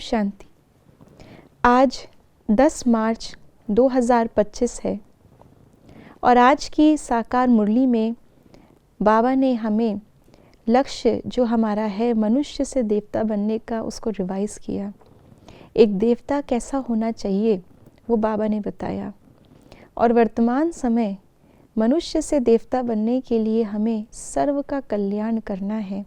शांति। आज 10 मार्च 2025 है और आज की साकार मुरली में बाबा ने हमें लक्ष्य जो हमारा है मनुष्य से देवता बनने का उसको रिवाइज़ किया। एक देवता कैसा होना चाहिए वो बाबा ने बताया और वर्तमान समय मनुष्य से देवता बनने के लिए हमें सर्व का कल्याण करना है।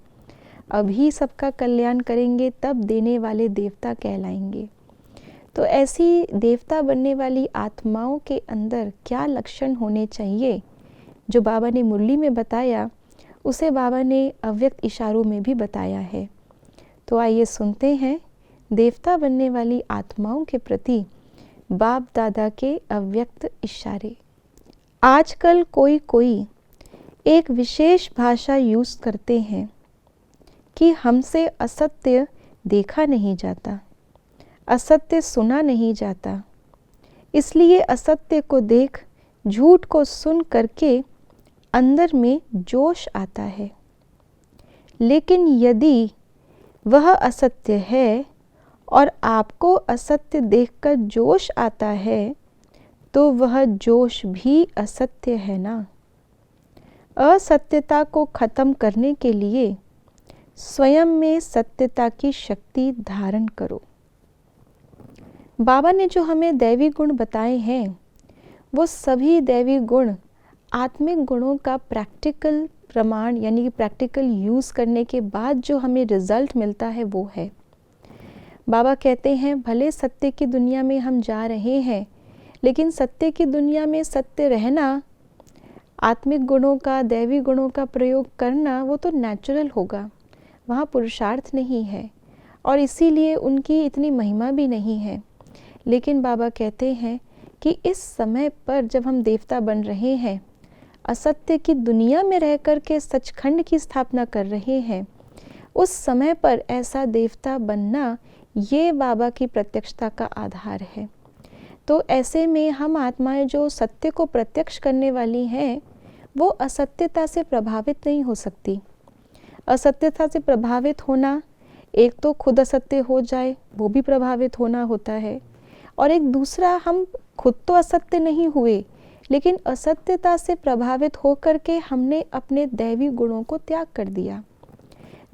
अभी सबका कल्याण करेंगे तब देने वाले देवता कहलाएंगे। तो ऐसी देवता बनने वाली आत्माओं के अंदर क्या लक्षण होने चाहिए जो बाबा ने मुरली में बताया, उसे बाबा ने अव्यक्त इशारों में भी बताया है। तो आइए सुनते हैं देवता बनने वाली आत्माओं के प्रति बाप दादा के अव्यक्त इशारे। आजकल कोई एक विशेष भाषा यूज़ करते हैं कि हमसे असत्य देखा नहीं जाता, असत्य सुना नहीं जाता, इसलिए असत्य को देख झूठ को सुन करके अंदर में जोश आता है। लेकिन यदि वह असत्य है और आपको असत्य देखकर जोश आता है तो वह जोश भी असत्य है ना। असत्यता को खत्म करने के लिए स्वयं में सत्यता की शक्ति धारण करो। बाबा ने जो हमें दैवी गुण बताए हैं वो सभी दैवी गुण आत्मिक गुणों का प्रैक्टिकल प्रमाण यानी कि प्रैक्टिकल यूज़ करने के बाद जो हमें रिजल्ट मिलता है वो है। बाबा कहते हैं भले सत्य की दुनिया में हम जा रहे हैं, लेकिन सत्य की दुनिया में सत्य रहना, आत्मिक गुणों का दैवी गुणों का प्रयोग करना वो तो नेचुरल होगा, वहाँ पुरुषार्थ नहीं है और इसीलिए उनकी इतनी महिमा भी नहीं है। लेकिन बाबा कहते हैं कि इस समय पर जब हम देवता बन रहे हैं, असत्य की दुनिया में रह कर के सचखंड की स्थापना कर रहे हैं, उस समय पर ऐसा देवता बनना ये बाबा की प्रत्यक्षता का आधार है। तो ऐसे में हम आत्माएं जो सत्य को प्रत्यक्ष करने वाली हैं वो असत्यता से प्रभावित नहीं हो सकती। असत्यता से प्रभावित होना, एक तो खुद असत्य हो जाए वो भी प्रभावित होना होता है, और एक दूसरा हम खुद तो असत्य नहीं हुए लेकिन असत्यता से प्रभावित होकर के हमने अपने दैवी गुणों को त्याग कर दिया,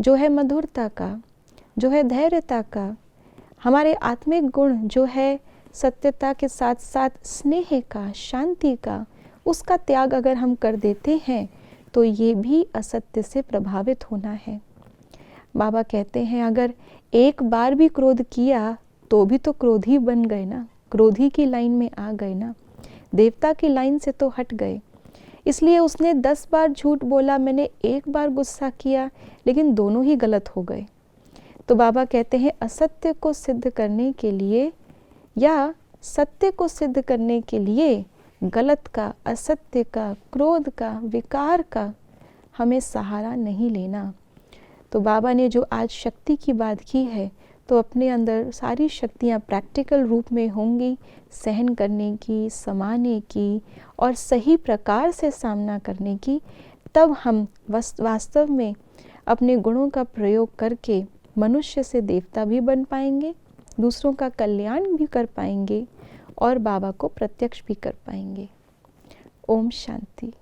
जो है मधुरता का, जो है धैर्यता का, हमारे आत्मिक गुण जो है सत्यता के साथ साथ स्नेह का, शांति का, उसका त्याग अगर हम कर देते हैं तो ये भी असत्य से प्रभावित होना है। बाबा कहते हैं अगर एक बार भी क्रोध किया तो भी तो क्रोधी बन गए ना, क्रोधी की लाइन में आ गए ना, देवता की लाइन से तो हट गए। इसलिए उसने 10 बार झूठ बोला, मैंने एक बार गुस्सा किया, लेकिन दोनों ही गलत हो गए। तो बाबा कहते हैं असत्य को सिद्ध करने के लिए या सत्य को सिद्ध करने के लिए गलत का, असत्य का, क्रोध का, विकार का हमें सहारा नहीं लेना। तो बाबा ने जो आज शक्ति की बात की है तो अपने अंदर सारी शक्तियाँ प्रैक्टिकल रूप में होंगी, सहन करने की, समाने की और सही प्रकार से सामना करने की। तब हम वास्तव में अपने गुणों का प्रयोग करके मनुष्य से देवता भी बन पाएंगे, दूसरों का कल्याण भी कर पाएंगे और बाबा को प्रत्यक्ष भी कर पाएंगे। ओम शांति।